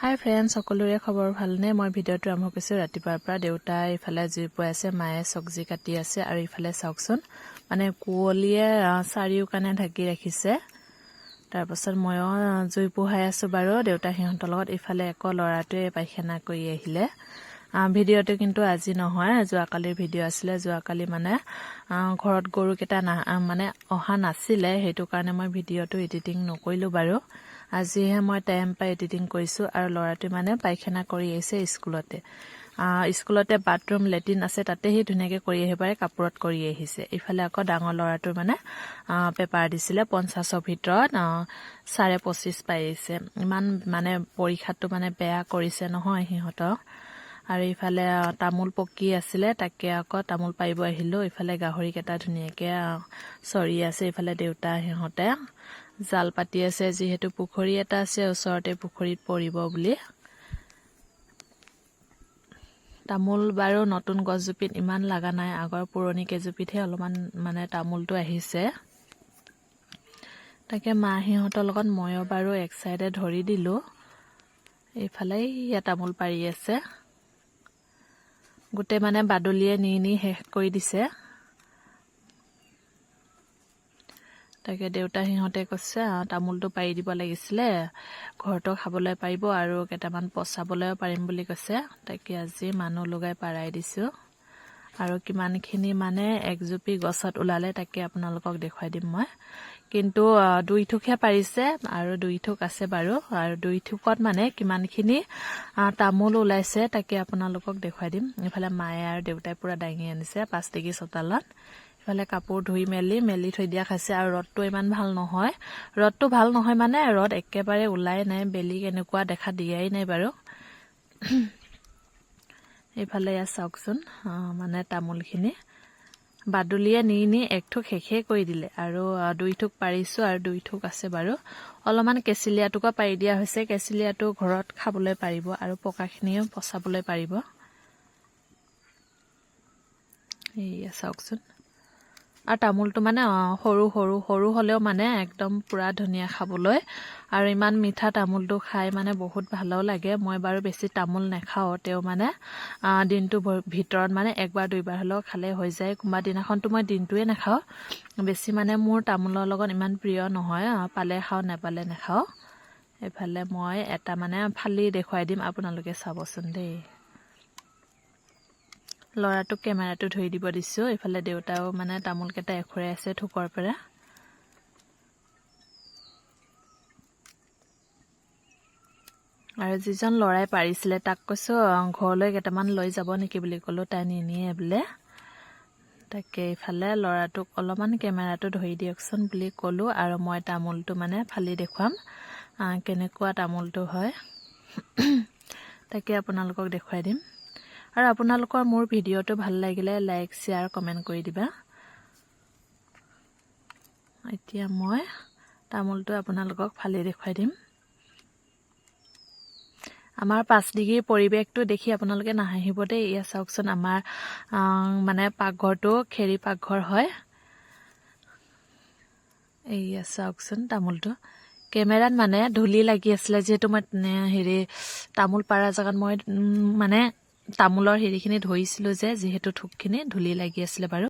হাই friends, সকলোৰে খবৰ ভালনে? মই ভিডিঅ'টো আৰম্ভ কৰিছোঁ ৰাতিপুৱাৰ পৰা। দেউতা ইফালে জুই পুৱাই আছে, মায়ে চব্জি কাটি আছে, আৰু ইফালে চাওকচোন মানে কুঁৱলীয়ে চাৰিওকাণে ঢাকি ৰাখিছে। তাৰপাছত ময়ো জুই পোহাই আছোঁ বাৰু দেউতা সিহঁতৰ লগত। ইফালে আকৌ ল'ৰাটোৱে পায়খানা কৰি আহিলে। ভিডিঅ'টো কিন্তু আজি নহয়, যোৱাকালিৰ ভিডিঅ' আছিলে। যোৱাকালি মানে ঘৰত গৰুকেইটা মানে অহা নাছিলে, সেইটো কাৰণে মই ভিডিঅ'টো এডিটিং নকৰিলোঁ বাৰু। আজিহে মই টাইম পাই এডিটিং কৰিছোঁ। আৰু ল'ৰাটোৱে মানে পায়খানা কৰি আহিছে স্কুলতে বাথৰুম লেট্ৰিন আছে, তাতে সি ধুনীয়াকৈ কৰি আহিব পাৰে, কাপোৰত কৰি আহিছে। ইফালে আকৌ ডাঙৰ ল'ৰাটোৰ মানে পেপাৰ দিছিলে 50ৰ ভিতৰত 25.5 পাই আহিছে। ইমান মানে পৰীক্ষাটো মানে বেয়া কৰিছে নহয় সিহঁতক। আৰু ইফালে তামোল পকি আছিলে, তাকে আকৌ তামোল পাৰিব আহিলোঁ। ইফালে গাহৰিকেইটা ধুনীয়াকৈ চৰি আছে। ইফালে দেউতা সিহঁতে জাল পাতি আছে, যিহেতু পুখুৰী এটা আছে ওচৰতে, পুখুৰীত পৰিব বুলি। তামোল বাৰু নতুন গছজোপীত ইমান লগা নাই, আগৰ পুৰণি কেইজোপীতহে অলপমান মানে তামোলটো আহিছে। তাকে সিহঁতৰ লগত ময়ো বাৰু এক চাইডে ধৰি দিলোঁ। এইফালে ইয়াত তামোল পাৰি আছে, গোটেই মানে বাদুলিয়ে নি শেষ কৰি দিছে। তাকে দেউতা সিহঁতে কৈছে তামোলটো পাৰি দিব লাগিছিলে, ঘৰতো খাবলৈ পাৰিব আৰু কেইটামান পচাবলৈও পাৰিম বুলি কৈছে। তাকে আজি মানুহ লগাই পাৰাই দিছোঁ। আৰু কিমানখিনি মানে একজুপি গছত ওলালে তাকে আপোনালোকক দেখুৱাই দিম মই। কিন্তু 2 থোকহে পাৰিছে আৰু 2 থোক আছে বাৰু। আৰু 2 থোকত মানে কিমানখিনি তামোল ওলাইছে তাকে আপোনালোকক দেখুৱাই দিম। ইফালে মায়ে আৰু দেউতাই পূৰা দাঙি আনিছে 5 ডিগ্ৰী চোতালত। ইফালে কাপোৰ ধুই মেলি থৈ দিয়া খাইছে। আৰু ৰ'দটো ইমান ভাল নহয়, ৰ'দটো ভাল নহয় মানে ৰ'দ একেবাৰে ওলাই নাই, বেলি কেনেকুৱা দেখা দিয়াই নাই বাৰু। এইফালে ইয়াত চাওকচোন মানে তামোলখিনি বাদুলিয়ে নি 1 থোক শেষেই কৰি দিলে। আৰু 2 থোক পাৰিছোঁ আৰু 2 থোক আছে বাৰু। অলপমান কেঁচিলীয়াটোকো পাৰি দিয়া হৈছে, কেঁচিলীয়াটো ঘৰত খাবলৈ পাৰিব আৰু পকাখিনিও পচাবলৈ পাৰিব। এইয়া চাওকচোন। আৰু তামোলটো মানে সৰু হ'লেও মানে একদম পুৰা ধুনীয়া খাবলৈ। আৰু ইমান মিঠা তামোলটো খাই মানে বহুত ভালো লাগে। মই বাৰু বেছি তামোল নাখাওঁ, তেওঁ মানে দিনটোৰ ভিতৰত মানে 1বাৰ 2বাৰ হ'লেও খালে হৈ যায়। কোনোবা দিনাখনতো মই দিনটোৱে নাখাওঁ। বেছি মানে মোৰ তামোলৰ লগত ইমান প্ৰিয় নহয়, পালে খাওঁ নাপালে নাখাওঁ। এইফালে মই এটা মানে ফালি দেখুৱাই দিম, আপোনালোকে চাবচোন দেই। ল'ৰাটোক কেমেৰাটো ধৰি দিব দিছোঁ। ইফালে দেউতাও মানে তামোলকেইটা এখুৰাই আছে থোকৰ পৰা। আৰু যিজন ল'ৰাই পাৰিছিলে তাক কৈছোঁ ঘৰলৈ কেইটামান লৈ যাব নেকি বুলি ক'লোঁ, তাই নিনিয়ে বোলে। তাকে ইফালে ল'ৰাটোক অলপমান কেমেৰাটো ধৰি দিয়কচোন বুলি ক'লোঁ। আৰু মই তামোলটো মানে ফালি দেখুৱাম কেনেকুৱা তামোলটো হয়। তাকে আপোনালোকক দেখুৱাই দিম। আৰু আপোনালোকৰ মোৰ ভিডিঅ'টো ভাল লাগিলে লাইক শ্বেয়াৰ কমেণ্ট কৰি দিবা। এতিয়া মই তামোলটো আপোনালোকক ফালি দেখুৱাই দিম। আমাৰ 5 ডিগ্ৰীৰ পৰিৱেশটো দেখি আপোনালোকে নাহাঁহিব দেই। এয়া চাওকচোন, আমাৰ মানে পাকঘৰটো খেৰী পাকঘৰ হয়। এইয়া চাওকচোন তামোলটো। কেমেৰাত মানে ধূলি লাগি আছিলে, যিহেতু মই তামোল পাৰা জেগাত মই মানে তামোলৰ হেৰিখিনি ধৰিছিলোঁ যিহেতু থোকখিনি ধূলি লাগি আছিলে বাৰু।